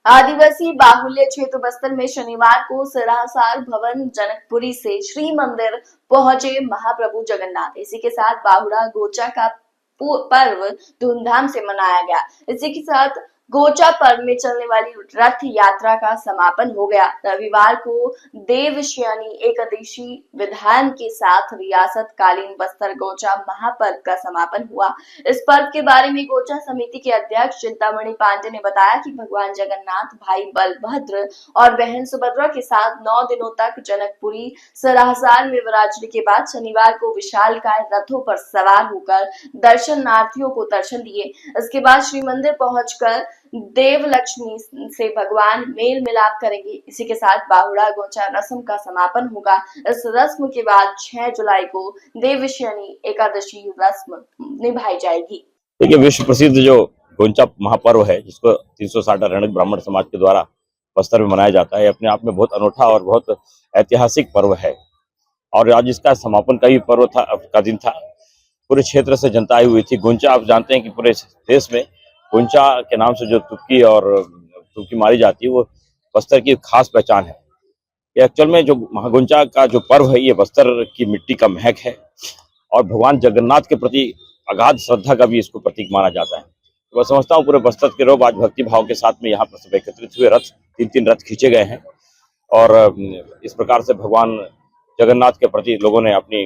आदिवासी बाहुल्य क्षेत्र बस्तर में शनिवार को सरासर भवन जनकपुरी से श्री मंदिर पहुंचे महाप्रभु जगन्नाथ। इसी के साथ बाहुड़ा गोचा का पर्व धूमधाम से मनाया गया। इसी के साथ गोचा पर्व में चलने वाली रथ यात्रा का समापन हो गया। रविवार को देवशयनी एकादशी विधान के साथ रियासत कालीन बस्तर गोचा महापर्व का समापन हुआ। इस पर्व के बारे में गोचा समिति के अध्यक्ष चिंतामणि पांडे ने बताया कि भगवान जगन्नाथ भाई बलभद्र और बहन सुभद्रा के साथ 9 दिनों तक जनकपुरी सराहसार में विराजने के बाद शनिवार को विशालकाय रथों पर सवार होकर दर्शनार्थियों को दर्शन दिए। इसके बाद श्री मंदिर पहुंचकर देव लक्ष्मी से भगवान मेल मिलाप करेंगे। इसी के साथ बाहुड़ा गोचा रस्म का समापन होगा। इस रस्म के बाद 6 जुलाई को देवशयनी एकादशी रस्म निभाई जाएगी। देखिए, विश्व प्रसिद्ध जो गोंचा महापर्व है, जिसको 360 अरण्यक ब्राह्मण समाज के द्वारा बस्तर में मनाया जाता है, अपने आप में बहुत अनोखा और बहुत ऐतिहासिक पर्व है। और आज इसका समापन का भी पर्व का दिन था। पूरे क्षेत्र से जनता आई हुई थी। गोंचा, आप जानते हैं कि पूरे देश में गोंचा के नाम से जो तुक्की मारी जाती है, वो बस्तर की खास पहचान है। ये एक्चुअल में जो महागोंचा का जो पर्व है, ये बस्तर की मिट्टी का महक है और भगवान जगन्नाथ के प्रति अगाध श्रद्धा का भी इसको प्रतीक माना जाता है। तो मैं समझता हूँ पूरे बस्तर के लोग आज भक्ति भाव के साथ में यहाँ पर सब एकत्रित हुए। रथ 3-3 रथ खींचे गए हैं और इस प्रकार से भगवान जगन्नाथ के प्रति लोगों ने अपनी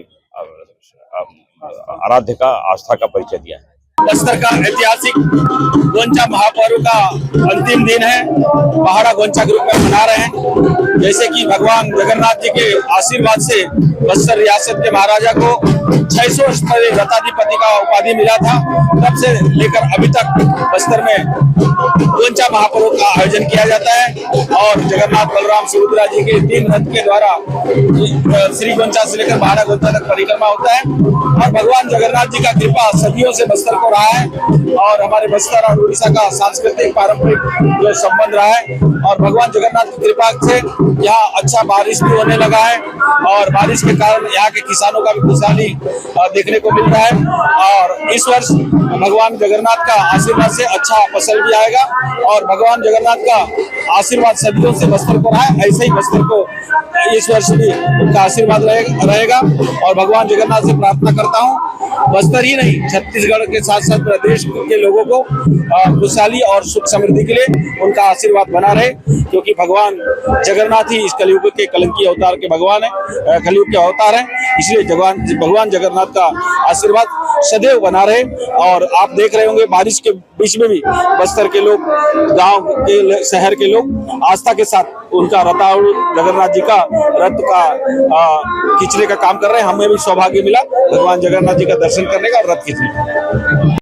आराध्य का, आस्था का परिचय दिया है। बस्तर का ऐतिहासिक गोंचा महापर्व का अंतिम दिन है। पहाड़ा गोंचा के रूप में मना रहे हैं। जैसे कि भगवान जगन्नाथ जी के आशीर्वाद से बस्तर रियासत के महाराजा को 600 स्तरीय रथाधिपति का उपाधि मिला था। तब से लेकर अभी तक बस्तर में गोंचा महापर्व का आयोजन किया जाता है और जगन्नाथ, बलराम, सुभद्रा जी के 3 रथ के द्वारा श्री गोंचा से लेकर पहाड़ा गोंचा तक परिक्रमा होता है। और भगवान जगन्नाथ जी का कृपा सदियों से बस्तर को रहा है और हमारे बस्तर और उड़ीसा का सांस्कृतिक पारंपरिक जो संबंध रहा है। और भगवान जगन्नाथ की कृपा से यहाँ अच्छा बारिश भी होने लगा है और बारिश के कारण यहाँ के किसानों का भी खुशहाली देखने को मिल रहा है। और इस वर्ष भगवान जगन्नाथ का आशीर्वाद से अच्छा फसल भी आएगा और भगवान जगन्नाथ का आशीर्वाद सदियों से बस्तर को रहा है। ऐसे ही बस्तर को इस वर्ष भी उनका आशीर्वाद रहेगा और भगवान जगन्नाथ से प्रार्थना करता हूँ बस्तर ही नहीं, छत्तीसगढ़ के साथ साथ प्रदेश के लोगों को खुशहाली और सुख समृद्धि के लिए उनका आशीर्वाद बना रहे, क्योंकि भगवान जगन्नाथ ही इस कलयुग के कलंकी अवतार के भगवान है, कलयुग के अवतार हैं। इसलिए भगवान जगन्नाथ का आशीर्वाद सदैव बना रहे। और आप देख रहे होंगे बारिश के बीच में भी बस्तर के लोग, गांव के, शहर के लोग आस्था के साथ उनका रथारूढ़ जगन्नाथ जी का रथ का खींचने का काम कर रहे हैं। हमें भी सौभाग्य मिला भगवान जगन्नाथ जी का दर्शन करने का और रथ खींचने का।